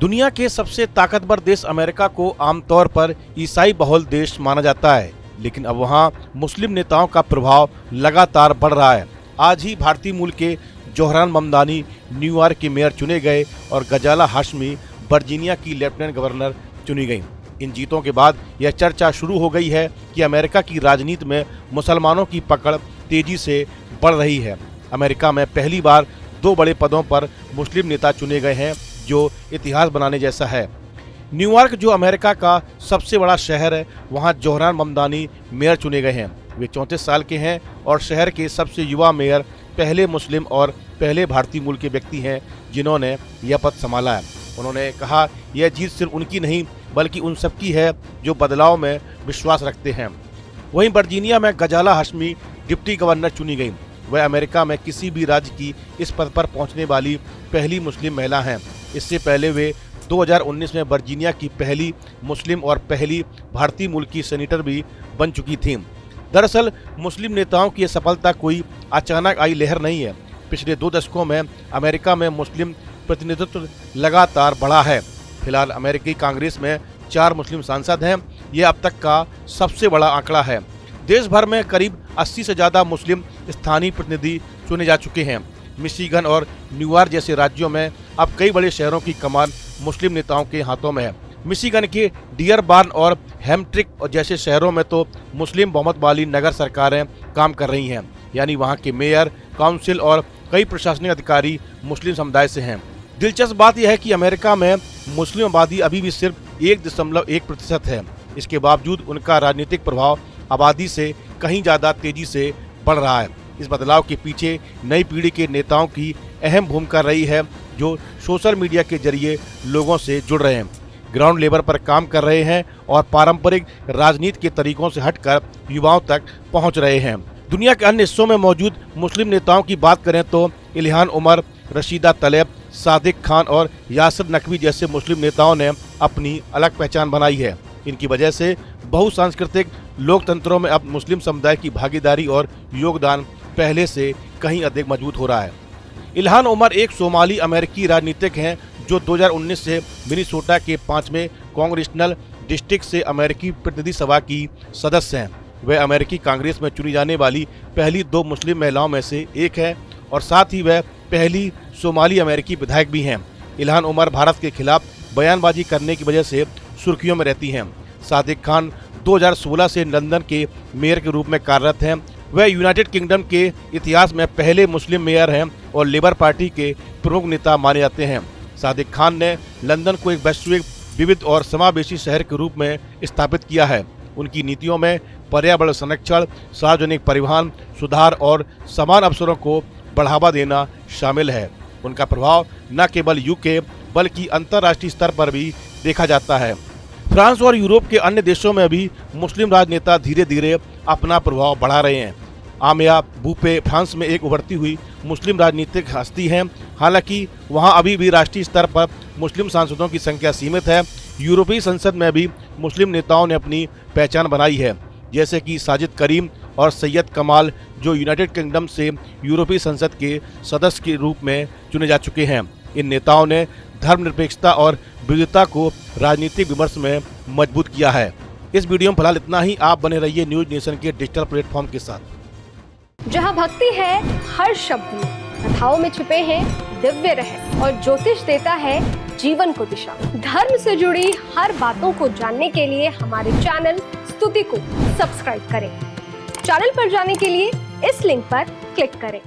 दुनिया के सबसे ताकतवर देश अमेरिका को आमतौर पर ईसाई बहुल देश माना जाता है, लेकिन अब वहां मुस्लिम नेताओं का प्रभाव लगातार बढ़ रहा है। आज ही भारतीय मूल के जोहरान ममदानी न्यूयॉर्क के मेयर चुने गए और गजाला हाशमी वर्जीनिया की लेफ्टिनेंट गवर्नर चुनी गई। इन जीतों के बाद यह चर्चा शुरू हो गई है कि अमेरिका की राजनीति में मुसलमानों की पकड़ तेजी से बढ़ रही है। अमेरिका में पहली बार 2 बड़े पदों पर मुस्लिम नेता चुने गए हैं, जो इतिहास बनाने जैसा है। न्यूयॉर्क, जो अमेरिका का सबसे बड़ा शहर है, वहां जोहरान ममदानी मेयर चुने गए हैं। वे 34 साल के हैं और शहर के सबसे युवा मेयर, पहले मुस्लिम और पहले भारतीय मूल के व्यक्ति हैं जिन्होंने यह पद संभाला है। उन्होंने कहा, यह जीत सिर्फ उनकी नहीं बल्कि उन सबकी है जो बदलाव में विश्वास रखते हैं। वहीं वर्जीनिया में गजाला हाशमी डिप्टी गवर्नर चुनी गई। वह अमेरिका में किसी भी राज्य की इस पद पर पहुंचने वाली पहली मुस्लिम महिला हैं। इससे पहले वे 2019 में वर्जीनिया की पहली मुस्लिम और पहली भारतीय मूल की सेनेटर भी बन चुकी थीं। दरअसल मुस्लिम नेताओं की यह सफलता कोई अचानक आई लहर नहीं है। पिछले 2 दशकों में अमेरिका में मुस्लिम प्रतिनिधित्व लगातार बढ़ा है। फिलहाल अमेरिकी कांग्रेस में 4 मुस्लिम सांसद हैं। यह अब तक का सबसे बड़ा आंकड़ा है। देश भर में करीब 80 से ज़्यादा मुस्लिम स्थानीय प्रतिनिधि चुने जा चुके हैं। मिशिगन और न्यूयॉर्क जैसे राज्यों में अब कई बड़े शहरों की कमान मुस्लिम नेताओं के हाथों में है। मिशिगन के डियरबॉर्न और हैम्ट्रिक जैसे शहरों में तो मुस्लिम बहुमत वाली नगर सरकारें काम कर रही हैं, यानी वहां के मेयर, काउंसिल और कई प्रशासनिक अधिकारी मुस्लिम समुदाय से हैं। दिलचस्प बात यह है कि अमेरिका में मुस्लिम आबादी अभी भी सिर्फ 1.1% है। इसके बावजूद उनका राजनीतिक प्रभाव आबादी से कहीं ज़्यादा तेजी से बढ़ रहा है। इस बदलाव के पीछे नई पीढ़ी के नेताओं की अहम भूमिका रही है, जो सोशल मीडिया के जरिए लोगों से जुड़ रहे हैं, ग्राउंड लेवल पर काम कर रहे हैं और पारंपरिक राजनीति के तरीकों से हटकर युवाओं तक पहुंच रहे हैं। दुनिया के अन्य हिस्सों में मौजूद मुस्लिम नेताओं की बात करें तो इल्हान उमर, रशीदा तलेब, सादिक खान और यासिर नकवी जैसे मुस्लिम नेताओं ने अपनी अलग पहचान बनाई है। इनकी वजह से बहुसांस्कृतिक लोकतंत्रों में अब मुस्लिम समुदाय की भागीदारी और योगदान पहले से कहीं अधिक मजबूत हो रहा है। इल्हान उमर एक सोमाली अमेरिकी राजनीतिक हैं जो 2019 से मिनीसोटा के 5वें कांग्रेशनल डिस्ट्रिक्ट से अमेरिकी प्रतिनिधि सभा की सदस्य हैं। वह अमेरिकी कांग्रेस में चुनी जाने वाली पहली 2 मुस्लिम महिलाओं में से एक है और साथ ही वह पहली सोमाली अमेरिकी विधायक भी हैं। इल्हान उमर भारत के खिलाफ बयानबाजी करने की वजह से सुर्खियों में रहती हैं। सादिक खान 2016 से लंदन के मेयर के रूप में कार्यरत हैं। वह यूनाइटेड किंगडम के इतिहास में पहले मुस्लिम मेयर हैं और लेबर पार्टी के प्रमुख नेता माने जाते हैं। सादिक खान ने लंदन को एक वैश्विक, विविध और समावेशी शहर के रूप में स्थापित किया है। उनकी नीतियों में पर्यावरण संरक्षण, सार्वजनिक परिवहन सुधार और समान अवसरों को बढ़ावा देना शामिल है। उनका प्रभाव न केवल यूके बल्कि अंतर्राष्ट्रीय स्तर पर भी देखा जाता है। फ्रांस और यूरोप के अन्य देशों में भी मुस्लिम राजनेता धीरे धीरे अपना प्रभाव बढ़ा रहे हैं। आमिया बूपे फ्रांस में एक उभरती हुई मुस्लिम राजनीतिक हस्ती हैं। हालांकि वहां अभी भी राष्ट्रीय स्तर पर मुस्लिम सांसदों की संख्या सीमित है। यूरोपीय संसद में भी मुस्लिम नेताओं ने अपनी पहचान बनाई है, जैसे कि साजिद करीम और सैयद कमाल, जो यूनाइटेड किंगडम से यूरोपीय संसद के सदस्य के रूप में चुने जा चुके हैं। इन नेताओं ने धर्मनिरपेक्षता और विविधता को राजनीतिक विमर्श में मजबूत किया है। इस वीडियो में फिलहाल इतना ही। आप बने रहिए न्यूज नेशन के डिजिटल प्लेटफॉर्म के साथ। जहां भक्ति है हर शब्द में, कथाओं में छुपे हैं दिव्य रहस्य और ज्योतिष देता है जीवन को दिशा। धर्म से जुड़ी हर बातों को जानने के लिए हमारे चैनल स्तुति को सब्सक्राइब करें। चैनल पर जाने के लिए इस लिंक पर क्लिक करें।